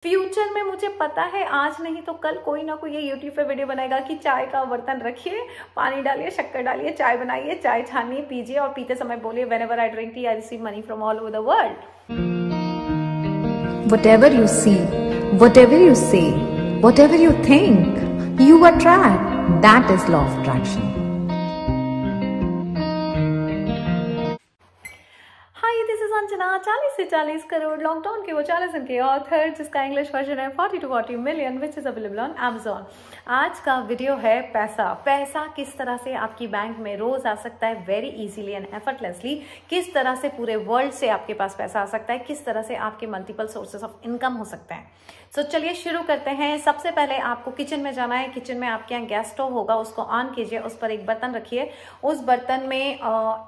Future में मुझे पता है आज नहीं तो कल कोई ना कोई ये यूट्यूब पे वीडियो बनाएगा कि चाय का बर्तन रखिए, पानी डालिए, शक्कर डालिए, चाय बनाइए, चाय छानिए, पीजिए और पीते समय बोलिए whenever I drink tea I receive money from all over the world. Whatever you see, whatever you say, whatever you think, you attract. That is law of attraction. Hi, this is Anjana. 40 से 40 crore lockdown के वो 40 दिन के author, जिसका English version है 40 to 40 million, which is available on Amazon। आज का video है पैसा किस तरह से आपकी बैंक में रोज आ सकता है वेरी इजीली एंड एफर्टलेसली, किस तरह से पूरे वर्ल्ड से आपके पास पैसा आ सकता है, किस तरह से आपके मल्टीपल सोर्सेस ऑफ इनकम हो सकते हैं। सो चलिए शुरू करते हैं। सबसे पहले आपको किचन में जाना है। किचन में आपके यहाँ गैस स्टोव होगा, उसको ऑन कीजिए, उस पर एक बर्तन रखिए। उस बर्तन में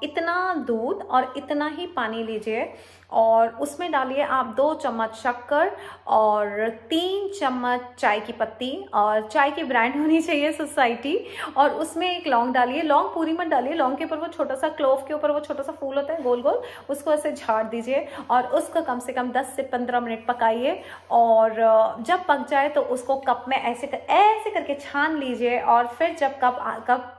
इतना दूध और इतना ही पानी लीजिए और उसमें डालिए आप 2 चम्मच शक्कर और 3 चम्मच चाय की पत्ती, और चाय की ब्रांड होनी चाहिए सोसाइटी, और उसमें एक लौंग डालिए। लौंग पूरी मत डालिए, लौंग के ऊपर वो छोटा सा क्लोव के ऊपर वो छोटा सा फूल होता है गोल गोल, उसको ऐसे झाड़ दीजिए और उसको कम से कम 10 से 15 मिनट पकाइए। और जब पक जाए तो उसको कप में ऐसे करके छान लीजिए। और फिर जब कप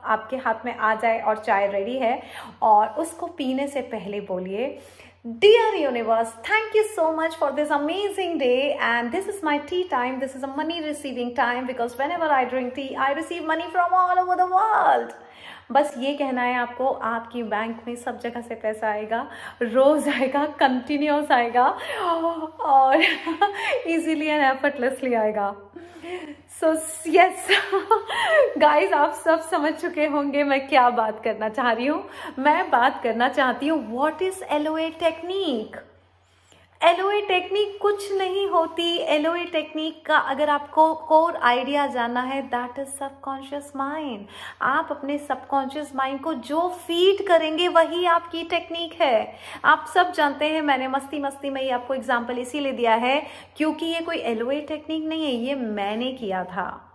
आपके हाथ में आ जाए और चाय रेडी है, और उसको पीने से पहले बोलिए, Dear universe, thank you so much for this amazing day, and this is my tea time. This is a money receiving time because whenever I drink tea, I receive money from all over the world. बस ये कहना है आपको, आपकी bank में सब जगह से पैसा आएगा, रोज आएगा, कंटिन्यूस आएगा और इजीली एंड एफर्टलेसली आएगा। सो यस गाइज, आप सब समझ चुके होंगे मैं क्या बात करना चाह रही हूँ। मैं बात करना चाहती हूँ what is LOA technique. LOA technique कुछ नहीं होती। एलओए टेक्निक का अगर आपको कोर आइडिया जानना है, दैट इज सबकॉन्शियस माइंड। आप अपने सबकॉन्शियस माइंड को जो फीड करेंगे वही आपकी टेक्निक है। आप सब जानते हैं, मैंने मस्ती मस्ती में ही आपको एग्जांपल इसीलिए दिया है क्योंकि ये कोई एलओए टेक्निक नहीं है, ये मैंने किया था।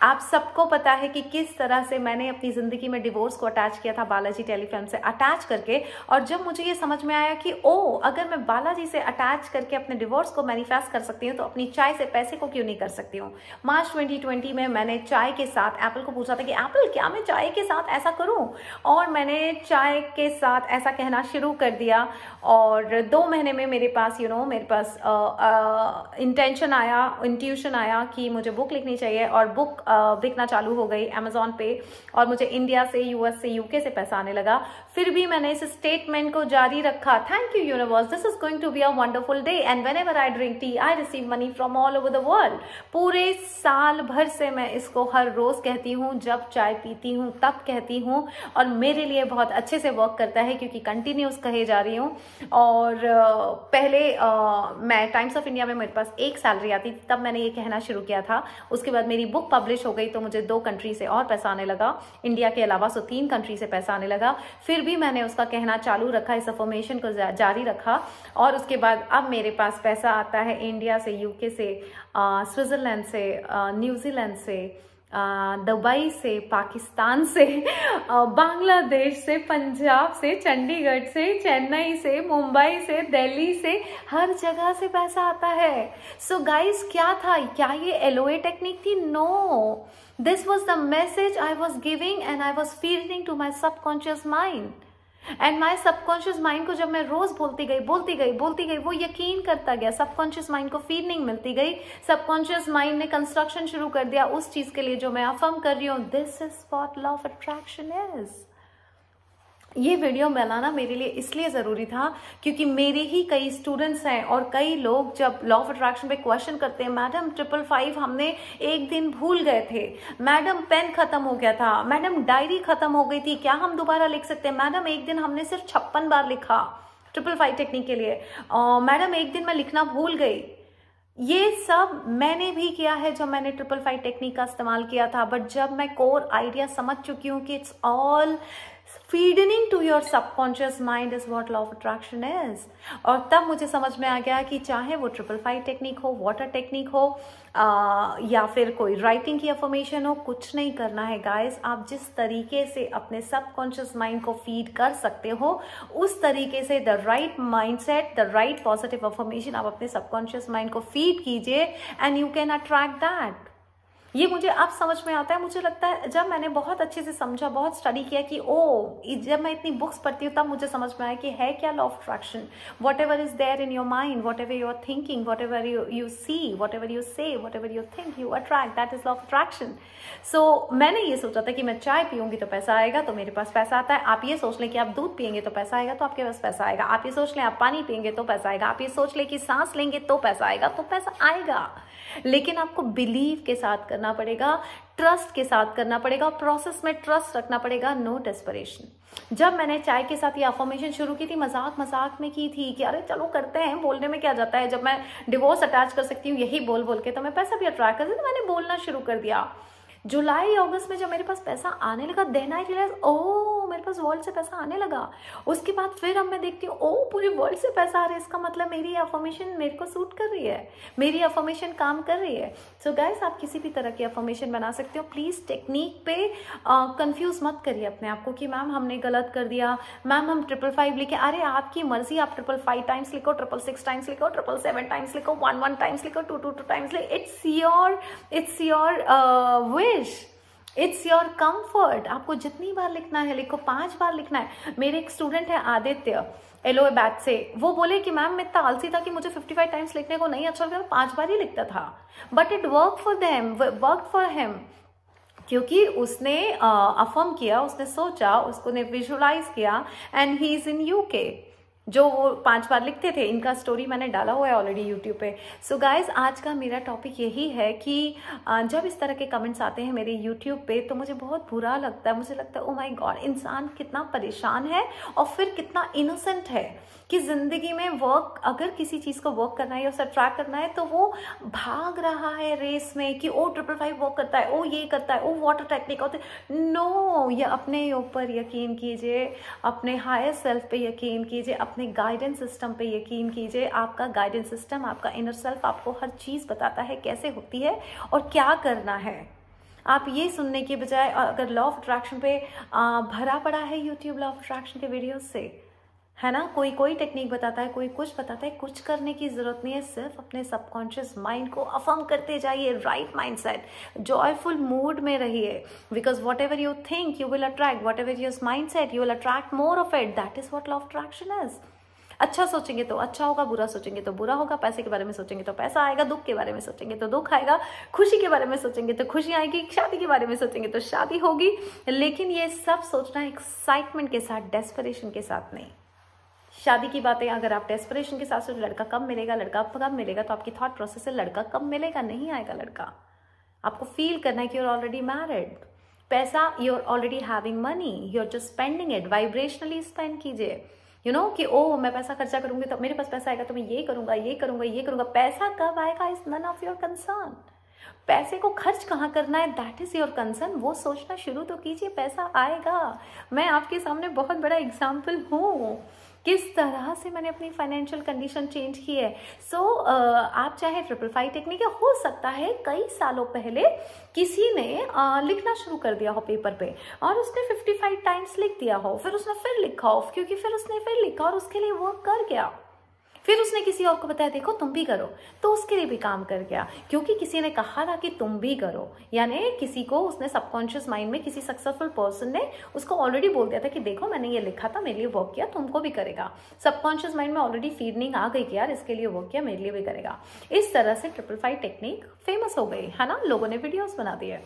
आप सबको पता है कि किस तरह से मैंने अपनी जिंदगी में डिवोर्स को अटैच किया था बालाजी टेलीफिल्म से अटैच करके। और जब मुझे ये समझ में आया कि अगर मैं बालाजी से अटैच करके अपने डिवोर्स को मैनिफेस्ट कर सकती हूँ तो अपनी चाय से पैसे को क्यों नहीं कर सकती हूँ। मार्च 2020 में मैंने चाय के साथ एप्पल को पूछा था कि एप्पल, क्या मैं चाय के साथ ऐसा करूँ, और मैंने चाय के साथ ऐसा कहना शुरू कर दिया। और 2 महीने में मेरे पास मेरे पास इंटेंशन आया, इंट्यूशन आया कि मुझे बुक लिखनी चाहिए, और बुक बिकना चालू हो गई अमेजोन पे, और मुझे इंडिया से, यूएस से, यूके से पैसा आने लगा। फिर भी मैंने इस स्टेटमेंट को जारी रखा, thank you universe, this is going to be a wonderful day and whenever I drink tea I receive money from all over the world. पूरे साल भर से मैं इसको हर रोज कहती हूँ, जब चाय पीती हूँ तब कहती हूँ, और मेरे लिए बहुत अच्छे से वर्क करता है क्योंकि कंटिन्यूस कहे जा रही हूँ। और पहले मैं टाइम्स ऑफ इंडिया में मेरे पास 1 सैलरी आती थी, तब मैंने ये कहना शुरू किया था। उसके बाद मेरी बुक पब्लिश हो गई तो मुझे 2 कंट्री से और पैसा आने लगा, इंडिया के अलावा 3 कंट्री से पैसा आने लगा। फिर भी मैंने उसका कहना चालू रखा, इस अफर्मेशन को जारी रखा, और उसके बाद अब मेरे पास पैसा आता है इंडिया से, यूके से, स्विट्जरलैंड से, न्यूजीलैंड से, दुबई से, पाकिस्तान से, बांग्लादेश से, पंजाब से, चंडीगढ़ से, चेन्नई से, मुंबई से, दिल्ली से, हर जगह से पैसा आता है। सो गाइस, क्या था? क्या ये एलओए टेक्निक थी? No, this was the message I was giving and I was feeding to my subconscious mind. And my subconscious mind को जब मैं रोज बोलती गई, वो यकीन करता गया। सबकॉन्शियस माइंड को फीलिंग मिलती गई। सबकॉन्शियस माइंड ने कंस्ट्रक्शन शुरू कर दिया उस चीज के लिए जो मैं अफर्म कर रही हूँ। This is what law of attraction is. ये वीडियो बनाना मेरे लिए इसलिए जरूरी था क्योंकि मेरे ही कई स्टूडेंट्स हैं और कई लोग जब लॉ ऑफ अट्रैक्शन पे क्वेश्चन करते हैं, मैडम 555 हमने एक दिन भूल गए थे, मैडम पेन खत्म हो गया था, मैडम डायरी खत्म हो गई थी, क्या हम दोबारा लिख सकते हैं, मैडम एक दिन हमने सिर्फ 56 बार लिखा 555 टेक्निक के लिए, मैडम एक दिन मैं लिखना भूल गई। ये सब मैंने भी किया है जब मैंने 555 टेक्निक का इस्तेमाल किया था। बट जब मैं कोर आइडिया समझ चुकी हूँ कि it's all feeding to your subconscious mind is what law of attraction is. और तब मुझे समझ में आ गया कि चाहे वो 555 टेक्निक हो, वाटर टेक्निक हो, या फिर कोई राइटिंग की अफर्मेशन हो, कुछ नहीं करना है गाइस। आप जिस तरीके से अपने सबकॉन्शियस माइंड को फीड कर सकते हो, उस तरीके से the right mindset, the right positive affirmation आप अपने सबकॉन्शियस माइंड को फीड कीजिए and you can attract that. ये मुझे अब समझ में आता है। मुझे लगता है जब मैंने बहुत अच्छे से समझा, बहुत स्टडी किया कि जब मैं इतनी बुक्स पढ़ती हूँ तब मुझे समझ में आया कि है क्या law of attraction. Whatever is there in your mind, whatever you are thinking, whatever you see, whatever you say, whatever you think, you attract, that is law of attraction. So मैंने ये सोचा था कि मैं चाय पीऊंगी तो पैसा आएगा, तो मेरे पास पैसा आता है। आप ये सोच लें कि आप दूध पियेंगे तो पैसा आएगा, तो आपके पास पैसा आएगा। आप ये सोच लें आप पानी पियेंगे तो पैसा आएगा। आप ये सोच लें कि सांस लेंगे तो पैसा आएगा, तो पैसा आएगा। लेकिन आपको बिलीव के साथ करना पड़ेगा, ट्रस्ट के साथ करना पड़ेगा, प्रोसेस में ट्रस्ट रखना पड़ेगा, नो डेस्परेशन। जब मैंने चाय के साथ ये अफर्मेशन शुरू की थी, मजाक मजाक में की थी कि अरे चलो करते हैं, बोलने में क्या जाता है, जब मैं डिवोर्स अटैच कर सकती हूँ यही बोल बोल के, तो मैं पैसा भी अट्रैक्ट करती, तो मैंने बोलना शुरू कर दिया। जुलाई अगस्त में जब मेरे पास पैसा आने लगा, देन आई रियलाइज ओ मेरे पास वर्ल्ड से पैसा आने लगा। उसके बाद फिर अब मैं देखती हूँ ओ पूरे वर्ल्ड से पैसा आ रहा है, इसका मतलब मेरी अफर्मेशन मेरे को सूट कर रही है, मेरी अफर्मेशन काम कर रही है। सो गाइस, आप किसी भी तरह की अफर्मेशन बना सकते हो। प्लीज टेक्निक पे कंफ्यूज मत करिए अपने आप को कि मैम हमने गलत कर दिया, मैम हम 555 लिखे। अरे आपकी मर्जी, आप 555 टाइम्स लिखो, 666 टाइम्स लिखो, 777 टाइम्स लिखो, 11 टाइम्स लिखो, 222 टाइम्स लिखो। It's your it's your comfort. आपको जितनी बार लिखना है लिखो, 5 बार लिखना है। मेरे एक स्टूडेंट है आदित्य, एलओए बैच से, वो बोले कि मैम मैं इतना आलसी था कि मुझे 55 टाइम्स लिखने को नहीं अच्छा लगता, 5 बार ही लिखता था, but it work for them, work for him, क्योंकि उसने अफर्म किया, उसने सोचा, उसने विजुअलाइज किया, and he is in UK. जो वो 5 बार लिखते थे, इनका स्टोरी मैंने डाला हुआ है ऑलरेडी यूट्यूब पे। सो गाइज, आज का मेरा टॉपिक यही है कि जब इस तरह के कमेंट्स आते हैं मेरे यूट्यूब पे तो मुझे बहुत बुरा लगता है। मुझे लगता है ओ माय गॉड, इंसान कितना परेशान है और फिर कितना इनोसेंट है कि जिंदगी में वर्क, अगर किसी चीज को वर्क करना है या उसे अट्रैक्ट करना है तो वो भाग रहा है रेस में कि ओ 555 वर्क करता है, ओ ये करता है, ओ वाटर टेक्निक होते। नो, ये अपने ऊपर यकीन कीजिए, अपने हायर सेल्फ पे यकीन कीजिए, अपने गाइडेंस सिस्टम पे यकीन कीजिए। आपका गाइडेंस सिस्टम, आपका इनर सेल्फ आपको हर चीज बताता है कैसे होती है और क्या करना है। आप ये सुनने के बजाय अगर लॉ ऑफ अट्रैक्शन पे भरा पड़ा है यूट्यूब लॉ ऑफ अट्रैक्शन के वीडियोस से, है ना, कोई टेक्निक बताता है, कोई कुछ बताता है, कुछ करने की जरूरत नहीं है। सिर्फ अपने सबकॉन्शियस माइंड को अफर्म करते जाइए, राइट माइंडसेट, जॉयफुल मूड में रहिए, because what ever you think you will attract, what ever your mindset you will attract more of it. That is what law of attraction is. अच्छा सोचेंगे तो अच्छा होगा, बुरा सोचेंगे तो बुरा होगा, पैसे के बारे में सोचेंगे तो पैसा आएगा, दुख के बारे में सोचेंगे तो दुख आएगा, खुशी के बारे में सोचेंगे तो खुशी आएगी, शादी के बारे में सोचेंगे तो शादी होगी। लेकिन ये सब सोचना एक्साइटमेंट के साथ, डेस्परेशन के साथ नहीं। शादी की बातें अगर आप डेस्परेशन के साथ सोच, लड़का कब मिलेगा, लड़का कब मिलेगा, तो आपकी थॉट प्रोसेस है लड़का कब मिलेगा, नहीं आएगा लड़का। आपको फील करना है कि यू आर ऑलरेडी मैरिड। पैसा, you are already having money, you are just spending it. Vibrationally spend कीजिए, यू नो कि ओ मैं पैसा खर्चा करूंगी तो मेरे पास पैसा आएगा तो मैं ये करूंगा, ये करूंगा, ये करूंगा। पैसा कब आएगा is none of your concern. पैसे को खर्च कहाँ करना है, दैट इज योर कंसर्न। वो सोचना शुरू तो कीजिए, पैसा आएगा। मैं आपके सामने बहुत बड़ा एग्जाम्पल हूँ किस तरह से मैंने अपनी फाइनेंशियल कंडीशन चेंज की है। सो आप चाहे 555 टेक्निक, हो सकता है कई सालों पहले किसी ने लिखना शुरू कर दिया हो पेपर पे और उसने 55 टाइम्स लिख दिया हो, फिर उसने फिर लिखा हो, क्योंकि फिर उसने फिर लिखा और उसके लिए वर्क कर गया। फिर उसने किसी और को बताया देखो तुम भी करो, तो उसके लिए भी काम कर गया, क्योंकि किसी ने कहा था कि तुम भी करो। यानी किसी को उसने सबकॉन्शियस माइंड में, किसी सक्सेसफुल पर्सन ने उसको ऑलरेडी बोल दिया था कि देखो मैंने ये लिखा था, मेरे लिए वर्क किया, तुमको भी करेगा। सबकॉन्शियस माइंड में ऑलरेडी फीलिंग आ गई कि यार इसके लिए वर्क किया, मेरे लिए भी करेगा। इस तरह से 555 टेक्निक फेमस हो गई, है ना, लोगों ने वीडियोस बना दिए।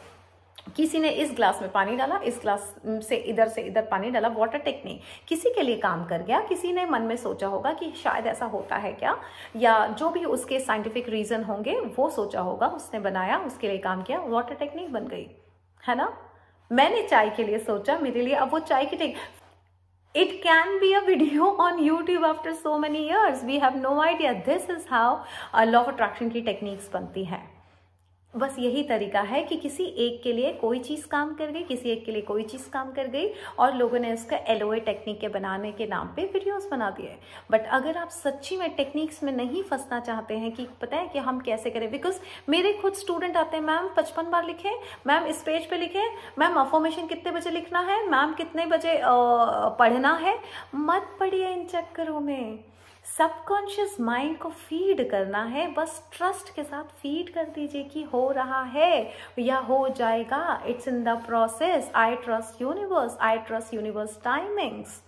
किसी ने इस ग्लास में पानी डाला, इस ग्लास से इधर पानी डाला, वाटर टेक्निक किसी के लिए काम कर गया। किसी ने मन में सोचा होगा कि शायद ऐसा होता है क्या, या जो भी उसके साइंटिफिक रीजन होंगे वो सोचा होगा, उसने बनाया, उसके लिए काम किया, वाटर टेक्निक बन गई, है ना। मैंने चाय के लिए सोचा, मेरे लिए अब वो चाय की technique, it can be a video on YouTube after so many years. We have no idea. This is how law of attraction की टेक्निक्स बनती हैं। बस यही तरीका है कि किसी एक के लिए कोई चीज़ काम कर गई, किसी एक के लिए कोई चीज़ काम कर गई और लोगों ने उसका LOA टेक्निक के बनाने के नाम पे वीडियोस बना दिए। बट अगर आप सच्ची में टेक्निक्स में नहीं फंसना चाहते हैं कि पता है कि हम कैसे करें, बिकॉज मेरे खुद स्टूडेंट आते हैं, मैम 55 बार लिखें, मैम इस पेज पे लिखें, मैम अफर्मेशन कितने बजे लिखना है, मैम कितने बजे पढ़ना है। मत पढ़िए इन चक्करों में, सबकॉन्शियस माइंड को फीड करना है, बस ट्रस्ट के साथ फीड कर दीजिए कि हो रहा है या हो जाएगा, it's in the process, I trust universe timings.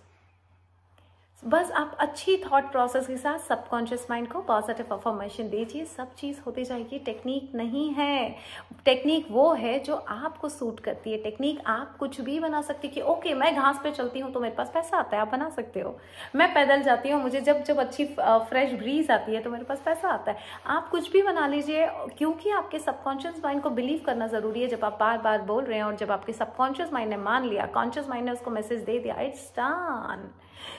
बस आप अच्छी थॉट प्रोसेस के साथ सबकॉन्शियस माइंड को पॉजिटिव अफर्मेशन दीजिए, सब चीज़ होती जाएगी। टेक्निक नहीं है, टेक्निक वो है जो आपको सूट करती है। टेक्निक आप कुछ भी बना सकती है कि ओके मैं घास पे चलती हूँ तो मेरे पास पैसा आता है, आप बना सकते हो। मैं पैदल जाती हूँ, मुझे जब अच्छी फ्रेश ब्रीज आती है तो मेरे पास पैसा आता है। आप कुछ भी बना लीजिए, क्योंकि आपके सबकॉन्शियस माइंड को बिलीव करना ज़रूरी है। जब आप बार बार बोल रहे हैं और जब आपके सबकॉन्शियस माइंड ने मान लिया, कॉन्शियस माइंड ने उसको मैसेज दे दिया, इट्स डन।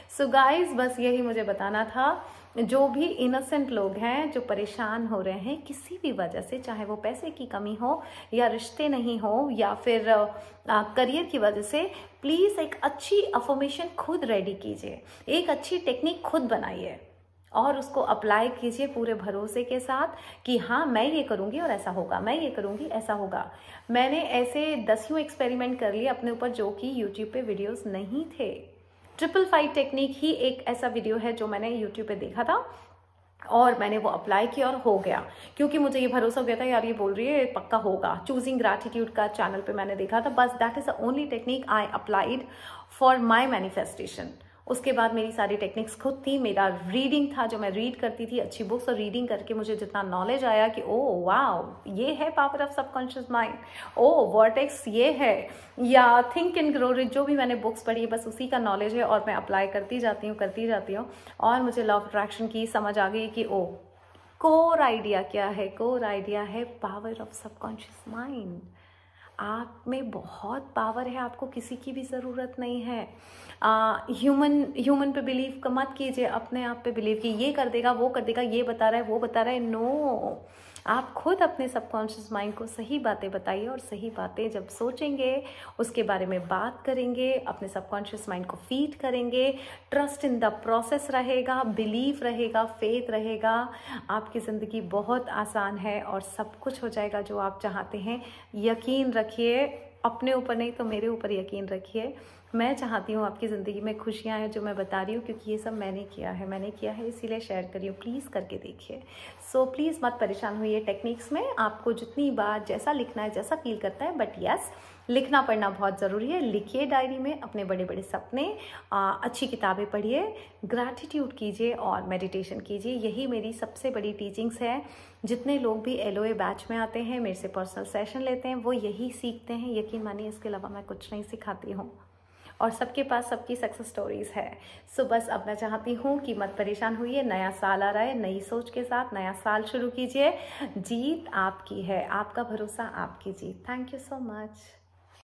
सो गाइज, बस यही मुझे बताना था। जो भी इनोसेंट लोग हैं जो परेशान हो रहे हैं किसी भी वजह से, चाहे वो पैसे की कमी हो या रिश्ते नहीं हो या फिर करियर की वजह से, प्लीज़ एक अच्छी अफर्मेशन खुद रेडी कीजिए, एक अच्छी टेक्निक खुद बनाइए और उसको अप्लाई कीजिए पूरे भरोसे के साथ कि हाँ मैं ये करूँगी और ऐसा होगा, मैं ये करूँगी ऐसा होगा। मैंने ऐसे 10 एक्सपेरिमेंट कर लिए अपने ऊपर जो कि यूट्यूब पे वीडियोस नहीं थे। 555 टेक्निक ही एक ऐसा वीडियो है जो मैंने यूट्यूब पे देखा था और मैंने वो अप्लाई किया और हो गया, क्योंकि मुझे ये भरोसा हो गया था यार ये बोल रही है पक्का होगा। चूजिंग ग्रैटिट्यूड का चैनल पे मैंने देखा था, बस that is the only technique I applied for my manifestation. उसके बाद मेरी सारी टेक्निक्स खुद थी, मेरा रीडिंग था जो मैं रीड करती थी अच्छी बुक्स, और रीडिंग करके मुझे जितना नॉलेज आया कि ओ वाओ ये है power of subconscious mind, oh vortex ये है, या थिंक एंड ग्रो रिच, जो भी मैंने बुक्स पढ़ी बस उसी का नॉलेज है और मैं अप्लाई करती जाती हूँ और मुझे लॉ ऑफ अट्रैक्शन की समझ आ गई कि ओ कोर आइडिया क्या है। कोर आइडिया है पावर ऑफ सबकॉन्शियस माइंड। आप में बहुत पावर है, आपको किसी की भी ज़रूरत नहीं है। ह्यूमन पे बिलीव मत कीजिए, अपने आप पे बिलीव कि ये कर देगा वो कर देगा, ये बता रहा है वो बता रहा है। नो, आप खुद अपने सबकॉन्शियस माइंड को सही बातें बताइए और सही बातें जब सोचेंगे उसके बारे में बात करेंगे, अपने सबकॉन्शियस माइंड को फीड करेंगे, ट्रस्ट इन द प्रोसेस रहेगा, बिलीव रहेगा, फेथ रहेगा, आपकी ज़िंदगी बहुत आसान है और सब कुछ हो जाएगा जो आप चाहते हैं। यकीन रखिए, अपने ऊपर नहीं तो मेरे ऊपर यकीन रखिए। मैं चाहती हूँ आपकी ज़िंदगी में खुशियाँ हैं जो मैं बता रही हूँ, क्योंकि ये सब मैंने किया है इसीलिए शेयर करी हूँ। प्लीज़ करके देखिए। सो प्लीज़ मत परेशान हुई टेक्निक्स में, आपको जितनी बार जैसा लिखना है जैसा फील करता है, बट यस लिखना पढ़ना बहुत ज़रूरी है। लिखिए डायरी में अपने बड़े बड़े सपने, अच्छी किताबें पढ़िए, ग्रैटिट्यूड कीजिए और मेडिटेशन कीजिए। यही मेरी सबसे बड़ी टीचिंग्स है। जितने लोग भी LOA बैच में आते हैं, मेरे से पर्सनल सेशन लेते हैं, वो यही सीखते हैं। यकीन मानिए इसके अलावा मैं कुछ नहीं सिखाती हूँ और सबके पास सबकी सक्सेस स्टोरीज है। सो बस अब मैं चाहती हूँ कि मत परेशान हुई, नया साल आ रहा है, नई सोच के साथ नया साल शुरू कीजिए। जीत आपकी है, आपका भरोसा आपकी जीत। Thank you so much.